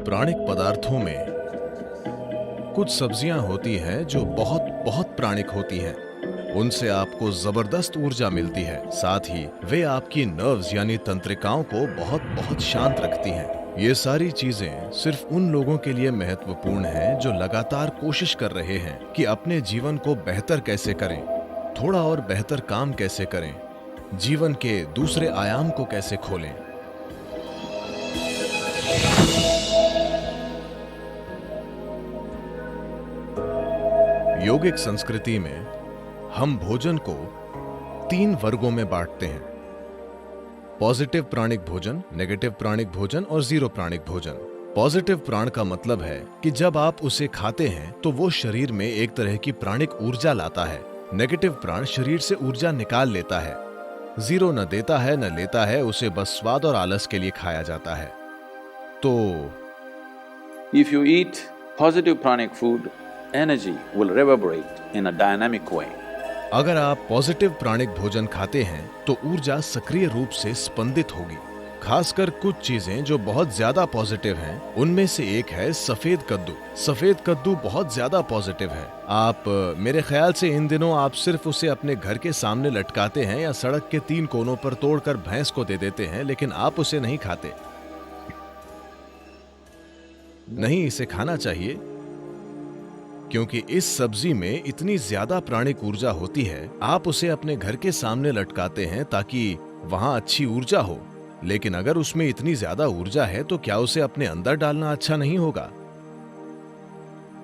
प्राणिक पदार्थों में कुछ सब्जियां होती हैं जो बहुत बहुत प्राणिक होती हैं। उनसे आपको जबरदस्त ऊर्जा मिलती है, साथ ही वे आपकी नर्व्स यानी तंत्रिकाओं को बहुत बहुत शांत रखती हैं। ये सारी चीजें सिर्फ उन लोगों के लिए महत्वपूर्ण हैं जो लगातार कोशिश कर रहे हैं कि अपने जीवन को बेहतर कैसे करें, थोड़ा और बेहतर काम कैसे करें, जीवन के दूसरे आयाम को कैसे खोलें। योगिक संस्कृति में हम भोजन को 3 वर्गों में बांटते हैं: पॉजिटिव प्राणिक भोजन, नेगेटिव प्राणिक भोजन और जीरो प्राणिक भोजन। पॉजिटिव प्राण का मतलब है कि जब आप उसे खाते हैं तो वो शरीर में एक तरह की प्राणिक ऊर्जा लाता है। नेगेटिव प्राण शरीर से ऊर्जा निकाल लेता है। जीरो न देता है न लेता है, उसे बस स्वाद और आलस के लिए खाया जाता है। तो If you eat positive pranic food, energy will reverberate in a dynamic way. अगर आप पॉजिटिव प्राणिक भोजन खाते हैं तो ऊर्जा सक्रिय रूप से स्पंदित होगी। खासकर कुछ चीजें जो बहुत ज्यादा पॉजिटिव हैं, उनमें से एक है सफेद कद्दू। सफेद कद्दू बहुत ज्यादा पॉजिटिव है। आप मेरे ख्याल से इन दिनों आप सिर्फ उसे अपने घर के सामने लटकाते हैं या सड़क के 3 कोनों पर तोड़कर भैंस को दे देते हैं, लेकिन आप उसे नहीं खाते। नहीं, इसे खाना चाहिए क्योंकि इस सब्जी में इतनी ज्यादा प्राणिक ऊर्जा होती है। आप उसे अपने घर के सामने लटकाते हैं ताकि वहां अच्छी ऊर्जा हो, लेकिन अगर उसमें इतनी ज्यादा ऊर्जा है तो क्या उसे अपने अंदर डालना अच्छा नहीं होगा?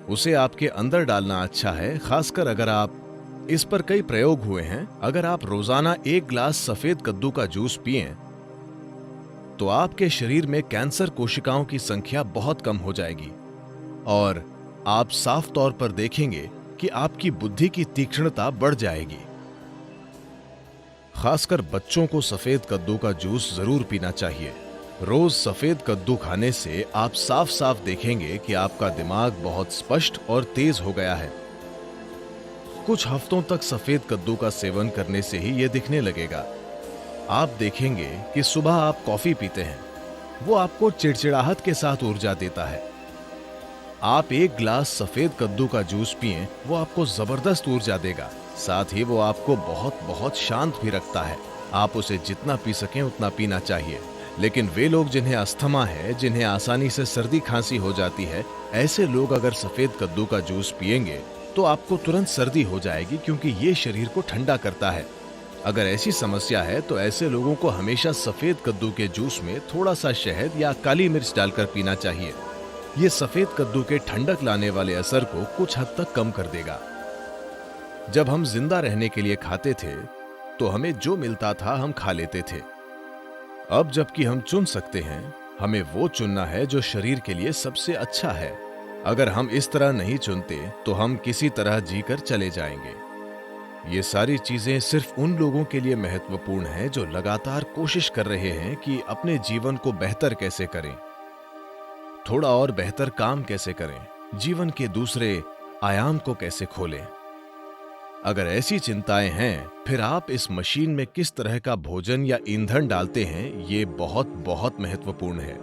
उसे आपके अंदर डालना अच्छा है, खासकर अगर आप इस पर कई प्रयोग हुए हैं। अगर आप रोजाना 1 गिलास सफेद कद्दू का जूस पिएं तो आपके शरीर में कैंसर कोशिकाओं की संख्या बहुत कम हो जाएगी और आप साफ तौर पर देखेंगे कि आपकी बुद्धि की तीक्ष्णता बढ़ जाएगी। खासकर बच्चों को सफेद कद्दू का जूस जरूर पीना चाहिए। रोज सफेद कद्दू खाने से आप साफ साफ देखेंगे कि आपका दिमाग बहुत स्पष्ट और तेज हो गया है। कुछ हफ्तों तक सफेद कद्दू का सेवन करने से ही यह दिखने लगेगा। आप देखेंगे कि सुबह आप कॉफी पीते हैं, वो आपको चिड़चिड़ाहट के साथ ऊर्जा देता है। आप 1 गिलास सफेद कद्दू का जूस पिएं, वो आपको जबरदस्त ऊर्जा देगा। साथ ही वो आपको बहुत बहुत शांत भी रखता है। आप उसे जितना पी सकें उतना पीना चाहिए। लेकिन वे लोग जिन्हें अस्थमा है, जिन्हें आसानी से सर्दी खांसी हो जाती है, ऐसे लोग अगर सफेद कद्दू का जूस पिएंगे तो आपको तुरंत सर्दी हो जाएगी, क्योंकि ये शरीर को ठंडा करता है। अगर ऐसी समस्या है तो ऐसे लोगों को हमेशा सफेद कद्दू के जूस में थोड़ा सा शहद या काली मिर्च डालकर पीना चाहिए। ये सफेद कद्दू के ठंडक लाने वाले असर को कुछ हद तक कम कर देगा। जब हम जिंदा रहने के लिए खाते थे तो हमें जो मिलता था हम खा लेते थे। अब जबकि हम चुन सकते हैं, हमें वो चुनना है जो शरीर के लिए सबसे अच्छा है। अगर हम इस तरह नहीं चुनते तो हम किसी तरह जीकर चले जाएंगे। ये सारी चीजें सिर्फ उन लोगों के लिए महत्वपूर्ण हैं जो लगातार कोशिश कर रहे हैं कि अपने जीवन को बेहतर कैसे करें, थोड़ा और बेहतर काम कैसे करें, जीवन के दूसरे आयाम को कैसे खोलें। अगर ऐसी चिंताएं हैं, फिर आप इस मशीन में किस तरह का भोजन या ईंधन डालते हैं, ये बहुत बहुत महत्वपूर्ण है।